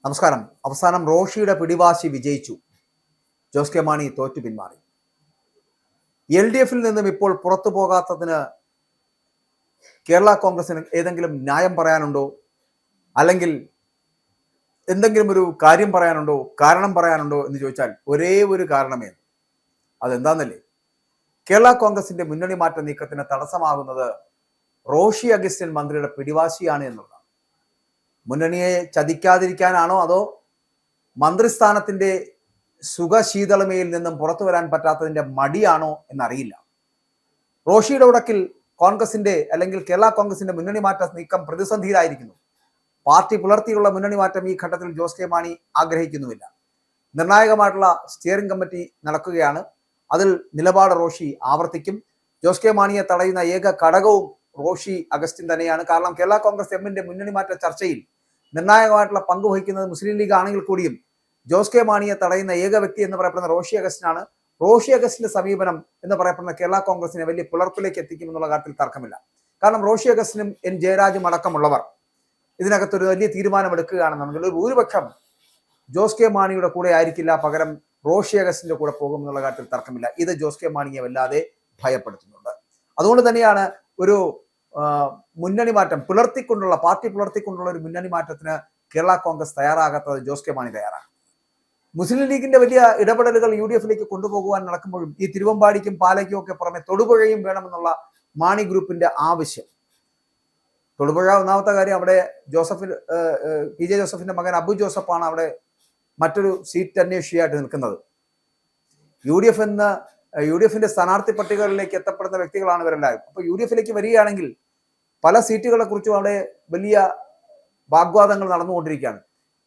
നമസ്കാരം. അവസാനം റോഷിയുടെ പിടിവാശി വിജയിച്ചു. ജോസ് കെ മാണി തോറ്റു പിന്മാറി. LDF-ൽ നിന്നും ഇപ്പോൾ പുറത്തു പോകാത്തതിന് കേരള കോൺഗ്രസിന് ഏതെങ്കിലും ന്യായം പറയാനുണ്ടോ? അല്ലെങ്കിൽ എന്തെങ്കിലും ഒരു കാര്യം പറയാനുണ്ടോ, കാരണം പറയാനുണ്ടോ എന്ന് ചോദിച്ചാൽ ഒരേ ഒരു കാരണമേ. അതെന്താന്നല്ലേ? കേരള കോൺഗ്രസിന്റെ മുന്നണി മാറ്റ നീക്കത്തിന് തടസ്സമാകുന്നത് റോഷി അഗസ്റ്റിൻ മന്ത്രിയുടെ പിടിവാശിയാണ് എന്നുള്ളതാണ്. മുന്നണിയെ ചതിക്കാതിരിക്കാനാണോ അതോ മന്ത്രിസ്ഥാനത്തിന്റെ സുഖശീതളമയിൽ നിന്നും പുറത്തു വരാൻ പറ്റാത്തതിന്റെ മടിയാണോ എന്നറിയില്ല. റോഷിയുടെ ഉടക്കിൽ കോൺഗ്രസിന്റെ അല്ലെങ്കിൽ കേരള കോൺഗ്രസിന്റെ മുന്നണി മാറ്റ നീക്കം പ്രതിസന്ധിയിലായിരിക്കുന്നു. പാർട്ടി പുലർത്തിയുള്ള മുന്നണി മാറ്റം ഈ ഘട്ടത്തിൽ ജോസ് കെ മാണി ആഗ്രഹിക്കുന്നുമില്ല. നിർണായകമായിട്ടുള്ള സ്റ്റിയറിംഗ് കമ്മിറ്റി നടക്കുകയാണ്. അതിൽ നിലപാട് റോഷി ആവർത്തിക്കും. ജോസ് കെ മാണിയെ തടയുന്ന ഏക ഘടകവും റോഷി അഗസ്റ്റിൻ തന്നെയാണ്. കാരണം കേരള കോൺഗ്രസ് എമ്മിന്റെ മുന്നണി മാറ്റ ചർച്ചയിൽ നിർണായകമായിട്ടുള്ള പങ്ക് വഹിക്കുന്നത് മുസ്ലിം ലീഗ് ആണെങ്കിൽ കൂടിയും ജോസ് കെ മാണിയെ തടയുന്ന ഏക വ്യക്തി എന്ന് പറയപ്പെടുന്ന റോഷി അഗസ്റ്റിനാണ്. റോഷി അഗസ്റ്റിന്റെ സമീപനം എന്ന് പറയപ്പെടുന്ന കേരള കോൺഗ്രസിനെ വലിയ പിളർപ്പിലേക്ക് എത്തിക്കുമെന്നുള്ള കാര്യത്തിൽ തർക്കമില്ല. കാരണം റോഷി അഗസ്റ്റിനും N ജയരാജും അടക്കമുള്ളവർ ഇതിനകത്തൊരു വലിയ തീരുമാനമെടുക്കുകയാണെന്നുണ്ടെങ്കിൽ ഒരു ഭൂരിപക്ഷം ജോസ് കെ മാണിയുടെ കൂടെ ആയിരിക്കില്ല, പകരം റോഷി അഗസ്റ്റിന്റെ കൂടെ പോകുമെന്നുള്ള കാര്യത്തിൽ തർക്കമില്ല. ഇത് ജോസ് കെ മാണിയെ വല്ലാതെ ഭയപ്പെടുത്തുന്നുണ്ട്. അതുകൊണ്ട് തന്നെയാണ് ഒരു മുന്നണി മാറ്റം പാർട്ടി പുലർത്തിക്കൊണ്ടുള്ള ഒരു മുന്നണി മാറ്റത്തിന് കേരള കോൺഗ്രസ് തയ്യാറാകാത്തത് ജോസ് കെ മാണി തയ്യാറാണ്. മുസ്ലിം ലീഗിന്റെ വലിയ ഇടപെടലുകൾ UDF-ലേക്ക് കൊണ്ടുപോകുവാൻ നടക്കുമ്പോഴും ഈ തിരുവമ്പാടിക്കും പാലയ്ക്കും ഒക്കെ പുറമെ തൊടുപുഴയും വേണമെന്നുള്ള മാണി ഗ്രൂപ്പിന്റെ ആവശ്യം. തൊടുപുഴ ഒന്നാമത്തെ കാര്യം, അവിടെ PJ ജോസഫിന്റെ മകൻ അബു ജോസഫാണ് അവിടെ മറ്റൊരു സീറ്റ് അന്വേഷിയായിട്ട് നിൽക്കുന്നത്. UDF-ന്റെ സ്ഥാനാർത്ഥി പട്ടികകളിലേക്ക് എത്തപ്പെടുന്ന വ്യക്തികളാണ് ഇവരെല്ലാവരും. അപ്പൊ UDF-ലേക്ക് വരികയാണെങ്കിൽ പല സീറ്റുകളെ കുറിച്ചും അവിടെ വലിയ വാഗ്വാദങ്ങൾ നടന്നുകൊണ്ടിരിക്കുകയാണ്.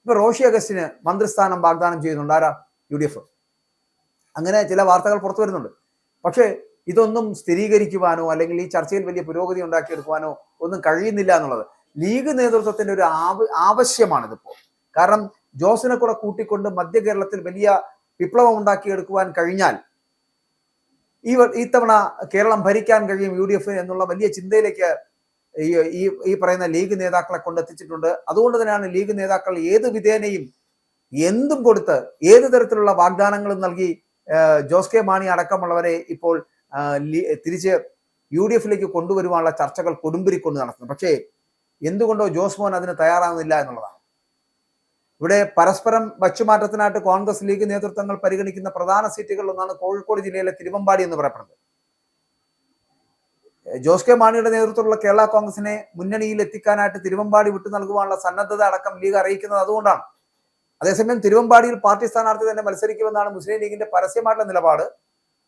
ഇപ്പൊ റോഷി അഗസ്റ്റിന് മന്ത്രിസ്ഥാനം വാഗ്ദാനം ചെയ്യുന്നുണ്ട് ആരാ? UDF. അങ്ങനെ ചില വാർത്തകൾ പുറത്തു വരുന്നുണ്ട്. പക്ഷേ ഇതൊന്നും സ്ഥിരീകരിക്കുവാനോ അല്ലെങ്കിൽ ഈ ചർച്ചയിൽ വലിയ പുരോഗതി ഉണ്ടാക്കിയെടുക്കുവാനോ ഒന്നും കഴിയുന്നില്ല എന്നുള്ളത് ലീഗ് നേതൃത്വത്തിന്റെ ഒരു ആവശ്യമാണിതിപ്പോൾ. കാരണം ജോസിനെ കൂടെ കൂട്ടിക്കൊണ്ട് മധ്യ കേരളത്തിൽ വലിയ വിപ്ലവം ഉണ്ടാക്കിയെടുക്കുവാൻ കഴിഞ്ഞാൽ ഈ തവണ കേരളം ഭരിക്കാൻ കഴിയും UDF എന്നുള്ള വലിയ ചിന്തയിലേക്ക് ഈ പറയുന്ന ലീഗ് നേതാക്കളെ കൊണ്ടെത്തിച്ചിട്ടുണ്ട്. അതുകൊണ്ട് തന്നെയാണ് ലീഗ് നേതാക്കൾ ഏത് വിധേനയും എന്തും കൊടുത്ത് ഏത് തരത്തിലുള്ള വാഗ്ദാനങ്ങളും നൽകി ജോസ് കെ മാണി അടക്കമുള്ളവരെ ഇപ്പോൾ തിരിച്ച് UDF-ലേക്ക് കൊണ്ടുവരുവാനുള്ള ചർച്ചകൾ കൊടുമ്പിരിക്കൊണ്ട് നടത്തുന്നത്. പക്ഷേ എന്തുകൊണ്ടോ ജോസ് മോൻ അതിന് തയ്യാറാകുന്നില്ല എന്നുള്ളതാണ്. ഇവിടെ പരസ്പരം വച്ചുമാറ്റത്തിനായിട്ട് കോൺഗ്രസ് ലീഗ് നേതൃത്വങ്ങൾ പരിഗണിക്കുന്ന പ്രധാന സീറ്റുകളിലൊന്നാണ് കോഴിക്കോട് ജില്ലയിലെ തിരുവമ്പാടി എന്ന് പറയപ്പെടുന്നത്. ജോസ് കെ മാണിയുടെ നേതൃത്വത്തിലുള്ള കേരള കോൺഗ്രസിനെ മുന്നണിയിൽ എത്തിക്കാനായിട്ട് തിരുവമ്പാടി വിട്ടു നൽകുവാനുള്ള സന്നദ്ധത അടക്കം ലീഗ് അറിയിക്കുന്നത് അതുകൊണ്ടാണ്. അതേസമയം തിരുവമ്പാടിയിൽ പാർട്ടി സ്ഥാനാർത്ഥി തന്നെ മത്സരിക്കുമെന്നാണ് മുസ്ലിം ലീഗിന്റെ പരസ്യമായിട്ടുള്ള നിലപാട്.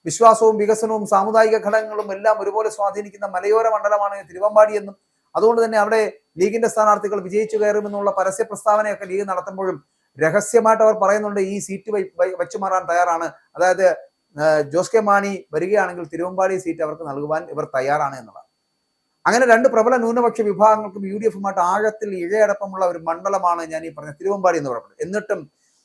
വിശ്വാസവും വികസനവും സാമുദായിക ഘടകങ്ങളും എല്ലാം ഒരുപോലെ സ്വാധീനിക്കുന്ന മലയോര മണ്ഡലമാണ് തിരുവമ്പാടി എന്നും അതുകൊണ്ട് തന്നെ അവിടെ ലീഗിന്റെ സ്ഥാനാർത്ഥികൾ വിജയിച്ചു കയറുമെന്നുള്ള പരസ്യ പ്രസ്താവനയൊക്കെ ലീഗ് നടത്തുമ്പോഴും രഹസ്യമായിട്ട് അവർ പറയുന്നുണ്ട് ഈ സീറ്റ് വെച്ചു മാറാൻ തയ്യാറാണ്. അതായത് ജോസ് കെ മാണി വരികയാണെങ്കിൽ തിരുവമ്പാടി സീറ്റ് അവർക്ക് നൽകുവാൻ ഇവർ തയ്യാറാണ് എന്നുള്ളത്. അങ്ങനെ രണ്ട് പ്രബല ന്യൂനപക്ഷ വിഭാഗങ്ങൾക്കും UDF-ഉമായിട്ട് ആഴത്തിൽ ഇഴയടപ്പമുള്ള ഒരു മണ്ഡലമാണ് ഞാൻ ഈ പറഞ്ഞ തിരുവമ്പാടി എന്ന് പറയുന്നത്. എന്നിട്ടും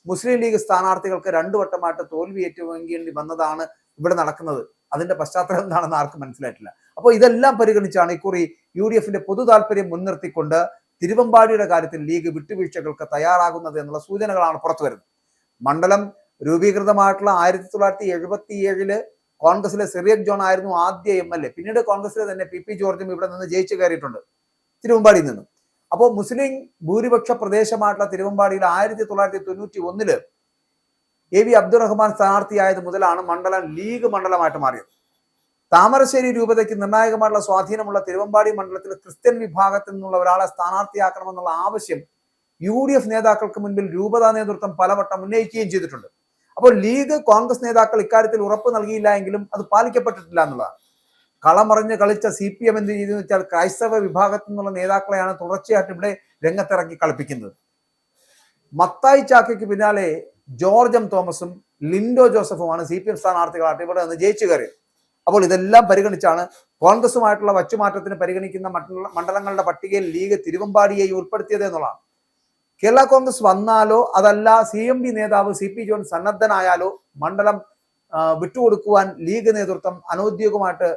മുസ്ലിം ലീഗ് സ്ഥാനാർത്ഥികൾക്ക് 2 വട്ടമായിട്ട് തോൽവി ഏറ്റുവാങ്ങേണ്ടി വന്നതാണ് ഇവിടെ നടക്കുന്നത്. അതിന്റെ പശ്ചാത്തലം എന്താണെന്ന് ആർക്കും മനസ്സിലായിട്ടില്ല. അപ്പോൾ ഇതെല്ലാം പരിഗണിച്ചാണ് ഇക്കുറി UDF-ന്റെ പൊതു താല്പര്യം മുൻനിർത്തിക്കൊണ്ട് തിരുവമ്പാടിയുടെ കാര്യത്തിൽ ലീഗ് വിട്ടുവീഴ്ചകൾക്ക് തയ്യാറാകുന്നത് എന്നുള്ള സൂചനകളാണ് പുറത്തു വരുന്നത്. മണ്ഡലം രൂപീകൃതമായിട്ടുള്ള 1977 കോൺഗ്രസിലെ സിറിയക് ജോൺ ആയിരുന്നു ആദ്യ MLA. പിന്നീട് കോൺഗ്രസിലെ തന്നെ PP ജോർജും ഇവിടെ നിന്ന് ജയിച്ചു കയറിയിട്ടുണ്ട് തിരുവമ്പാടിയിൽ നിന്നും. അപ്പോൾ മുസ്ലിം ഭൂരിപക്ഷ പ്രദേശമായിട്ടുള്ള തിരുവമ്പാടിയിൽ 1991 AV അബ്ദുറഹ്മാൻ സ്ഥാനാർത്ഥിയായത് മുതലാണ് മണ്ഡലം ലീഗ് മണ്ഡലമായിട്ട് മാറിയത്. താമരശ്ശേരി രൂപതയ്ക്ക് നിർണായകമായിട്ടുള്ള സ്വാധീനമുള്ള തിരുവമ്പാടി മണ്ഡലത്തിൽ ക്രിസ്ത്യൻ വിഭാഗത്തിൽ നിന്നുള്ള ഒരാളെ സ്ഥാനാർത്ഥിയാക്കണമെന്നുള്ള ആവശ്യം UDF നേതാക്കൾക്ക് മുൻപിൽ രൂപതാ നേതൃത്വം പലവട്ടം ഉന്നയിക്കുകയും ചെയ്തിട്ടുണ്ട്. അപ്പോൾ ലീഗ് കോൺഗ്രസ് നേതാക്കൾ ഇക്കാര്യത്തിൽ ഉറപ്പ് നൽകിയില്ല എങ്കിലും അത് പാലിക്കപ്പെട്ടിട്ടില്ല എന്നുള്ളതാണ്. കളമറിഞ്ഞ് കളിച്ച CPM എന്ത് ചെയ്തെന്ന് വെച്ചാൽ ക്രൈസ്തവ വിഭാഗത്തിൽ നിന്നുള്ള നേതാക്കളെയാണ് തുടർച്ചയായിട്ട് ഇവിടെ രംഗത്തിറക്കി കളിപ്പിക്കുന്നത്. മത്തായി ചാക്കയ്ക്ക് പിന്നാലെ ജോർജ് M തോമസും ലിൻഡോ ജോസഫുമാണ് CPM സ്ഥാനാർത്ഥികളായിട്ട് ഇവിടെ നിന്ന് ജയിച്ചു കയറിയത്. അപ്പോൾ ഇതെല്ലാം പരിഗണിച്ചാണ് കോൺഗ്രസുമായിട്ടുള്ള വച്ചുമാറ്റത്തിന് പരിഗണിക്കുന്ന മണ്ഡലങ്ങളുടെ പട്ടികയിൽ ലീഗ് തിരുവമ്പാടിയെ ഉൾപ്പെടുത്തിയത് എന്നുള്ളതാണ്. കേരള കോൺഗ്രസ് വന്നാലോ അതല്ല CMB നേതാവ് CP ജോൺ സന്നദ്ധനായാലോ മണ്ഡലം വിട്ടുകൊടുക്കുവാൻ ലീഗ് നേതൃത്വം അനൗദ്യോഗികമായിട്ട്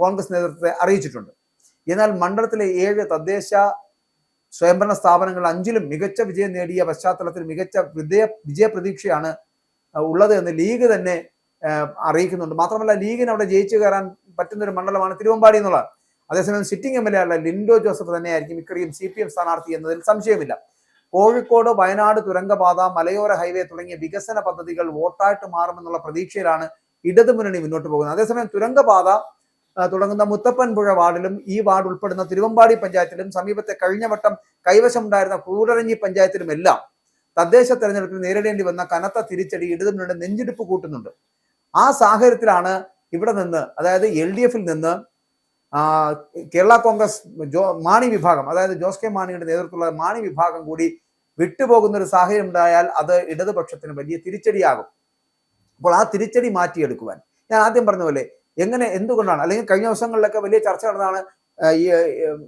കോൺഗ്രസ് നേതൃത്വത്തെ അറിയിച്ചിട്ടുണ്ട്. എന്നാൽ മണ്ഡലത്തിലെ 7 തദ്ദേശ സ്വയംഭരണ സ്ഥാപനങ്ങൾ 5ലും മികച്ച വിജയം നേടിയ പശ്ചാത്തലത്തിൽ മികച്ച വിജയ പ്രതീക്ഷയാണ് ഉള്ളത് എന്ന് ലീഗ് തന്നെ അറിയിക്കുന്നുണ്ട്. മാത്രമല്ല ലീഗിന് അവിടെ ജയിച്ചു കയറാൻ പറ്റുന്ന ഒരു മണ്ഡലമാണ് തിരുവമ്പാടി എന്നുള്ളത്. അതേസമയം സിറ്റിംഗ് എം എൽ എ ആയുള്ള ലിൻഡോ ജോസഫ് തന്നെയായിരിക്കും ഇക്കറിയും CPM സ്ഥാനാർത്ഥി എന്നതിൽ സംശയമില്ല. കോഴിക്കോട്, വയനാട് തുരങ്കപാത, മലയോര ഹൈവേ തുടങ്ങിയ വികസന പദ്ധതികൾ വോട്ടായിട്ട് മാറുമെന്നുള്ള പ്രതീക്ഷയിലാണ് ഇടതുമുന്നണി മുന്നോട്ട് പോകുന്നത്. അതേസമയം തുരങ്കപാത തുടങ്ങുന്ന മുത്തപ്പൻപുഴ വാർഡിലും ഈ വാർഡ് ഉൾപ്പെടുന്ന തിരുവമ്പാടി പഞ്ചായത്തിലും സമീപത്തെ കഴിഞ്ഞ വട്ടം കൈവശമുണ്ടായിരുന്ന കൂടരഞ്ഞി പഞ്ചായത്തിലുമെല്ലാം തദ്ദേശ തെരഞ്ഞെടുപ്പിൽ നേരിടേണ്ടി വന്ന കനത്ത തിരിച്ചടി ഇടതുമുന്നണി നെഞ്ചിടിപ്പ് കൂട്ടുന്നുണ്ട്. ആ സാഹചര്യത്തിലാണ് ഇവിടെ നിന്ന്, അതായത് LDF നിന്ന് കേരള കോൺഗ്രസ് മാണി വിഭാഗം, അതായത് ജോസ് കെ മാണിയുടെ നേതൃത്വത്തിലുള്ള മാണി വിഭാഗം കൂടി വിട്ടുപോകുന്ന ഒരു സാഹചര്യം ഉണ്ടായാൽ അത് ഇടതുപക്ഷത്തിന് വലിയ തിരിച്ചടിയാകും. അപ്പോൾ ആ തിരിച്ചടി മാറ്റിയെടുക്കുവാൻ ഞാൻ ആദ്യം പറഞ്ഞ പോലെ എന്തുകൊണ്ടാണ്, അല്ലെങ്കിൽ കഴിഞ്ഞ ദിവസങ്ങളിലൊക്കെ വലിയ ചർച്ച നടന്നതാണ്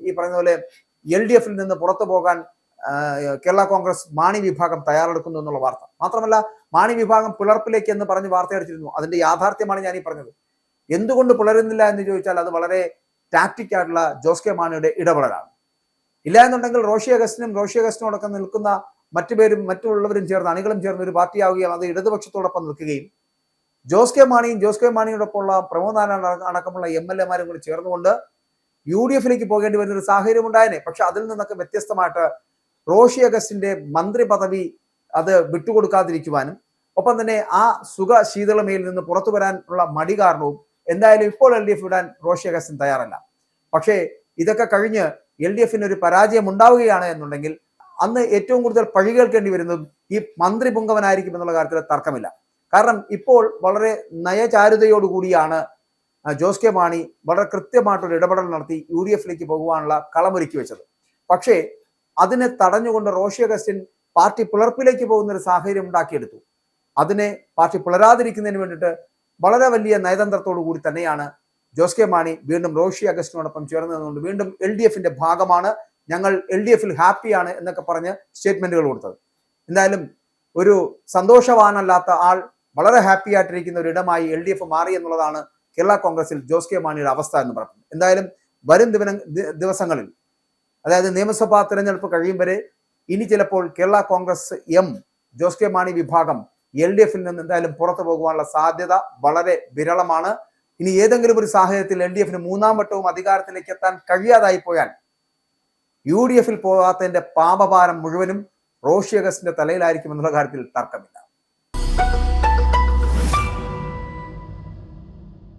ഈ പറഞ്ഞ പോലെ LDF നിന്ന് പുറത്തു പോകാൻ കേരള കോൺഗ്രസ് മാണി വിഭാഗം തയ്യാറെടുക്കുന്നു എന്നുള്ള വാർത്ത. മാത്രമല്ല മാണി വിഭാഗം പിളർപ്പിലേക്ക് എന്ന് പറഞ്ഞ് വാർത്തയടിച്ചിരുന്നു. അതിന്റെ യാഥാർത്ഥ്യമാണ് ഞാൻ ഈ പറഞ്ഞത്. എന്തുകൊണ്ട് പിളരുന്നില്ല എന്ന് ചോദിച്ചാൽ അത് വളരെ ടാക്ടിക് ആയിട്ടുള്ള ജോസ് കെ മാണിയുടെ ഇടപെടലാണ്. ഇല്ല എന്നുണ്ടെങ്കിൽ റോഷി അഗസ്റ്റിനോടൊപ്പം നിൽക്കുന്ന മറ്റുള്ളവരും ചേർന്ന്, അണികളും ചേർന്ന് ഒരു പാർട്ടിയാവുകയും അത് ഇടതുപക്ഷത്തോടൊപ്പം നിൽക്കുകയും ജോസ് കെ മാണിയോടൊപ്പമുള്ള പ്രമോദ് നാരായണൻ അടക്കമുള്ള MLA മാരും കൂടി ചേർന്നുകൊണ്ട് UDF പോകേണ്ടി വരുന്ന ഒരു സാഹചര്യം ഉണ്ടായേനെ. പക്ഷെ അതിൽ നിന്നൊക്കെ വ്യത്യസ്തമായിട്ട് റോഷി അഗസ്റ്റിന്റെ മന്ത്രി പദവി അത് വിട്ടുകൊടുക്കാതിരിക്കുവാനും ഒപ്പം തന്നെ ആ ശീതളമയിൽ നിന്ന് പുറത്തു വരാനുള്ള മടി കാരണവും എന്തായാലും ഇപ്പോൾ LDF വിടാൻ റോഷി അഗസ്റ്റിൻ തയ്യാറല്ല. പക്ഷേ ഇതൊക്കെ കഴിഞ്ഞ് LDFന് ഒരു പരാജയം ഉണ്ടാവുകയാണ് എന്നുണ്ടെങ്കിൽ അന്ന് ഏറ്റവും കൂടുതൽ പഴി കേൾക്കേണ്ടി വരുന്നതും ഈ മന്ത്രി പുങ്കവനായിരിക്കും എന്നുള്ള കാര്യത്തിൽ തർക്കമില്ല. കാരണം ഇപ്പോൾ വളരെ നയചാരുതയോടുകൂടിയാണ് ജോസ് കെ മാണി വളരെ കൃത്യമായിട്ടൊരു ഇടപെടൽ നടത്തി UDF പോകുവാനുള്ള കളമൊരുക്കി വെച്ചത്. പക്ഷേ അതിനെ തടഞ്ഞുകൊണ്ട് റോഷി അഗസ്റ്റിൻ പാർട്ടി പിളർപ്പിലേക്ക് പോകുന്ന ഒരു സാഹചര്യം ഉണ്ടാക്കിയെടുത്തു. അതിനെ പാർട്ടി പിളരാതിരിക്കുന്നതിന് വേണ്ടിയിട്ട് വളരെ വലിയ നയതന്ത്രത്തോടു കൂടി തന്നെയാണ് ജോസ് കെ മാണി വീണ്ടും റോഷി അഗസ്റ്റിനോടൊപ്പം ചേർന്ന് നിന്നുകൊണ്ട് വീണ്ടും LDFന്റെ ഭാഗമാണ്, ഞങ്ങൾ LDFൽ ഹാപ്പിയാണ് എന്നൊക്കെ പറഞ്ഞ് സ്റ്റേറ്റ്മെന്റുകൾ കൊടുത്തത്. എന്തായാലും ഒരു സന്തോഷവാനല്ലാത്ത ആൾ വളരെ ഹാപ്പി ആയിട്ടിരിക്കുന്ന ഒരു ഇടമായി LDF മാറി എന്നുള്ളതാണ് കേരള കോൺഗ്രസിൽ ജോസ് കെ മാണിയുടെ അവസ്ഥ എന്ന് പറയുന്നത്. എന്തായാലും വരും ദിവസങ്ങളിൽ, അതായത് നിയമസഭാ തെരഞ്ഞെടുപ്പ് കഴിയും വരെ ഇനി ചിലപ്പോൾ കേരള കോൺഗ്രസ് ജോസ് കെ മാണി വിഭാഗം LDFൽ നിന്ന് എന്തായാലും പുറത്തു പോകുവാനുള്ള സാധ്യത വളരെ വിരളമാണ്. ഇനി ഏതെങ്കിലും ഒരു സാഹചര്യത്തിൽ LDFന് 3ാം വട്ടവും അധികാരത്തിലേക്ക് എത്താൻ കഴിയാതായി പോയാൽ UDFൽ പോകാത്തതിന്റെ പാപഭാരം മുഴുവനും റോഷി അഗസ്റ്റിന്റെ തലയിലായിരിക്കും എന്നുള്ള കാര്യത്തിൽ തർക്കമില്ല.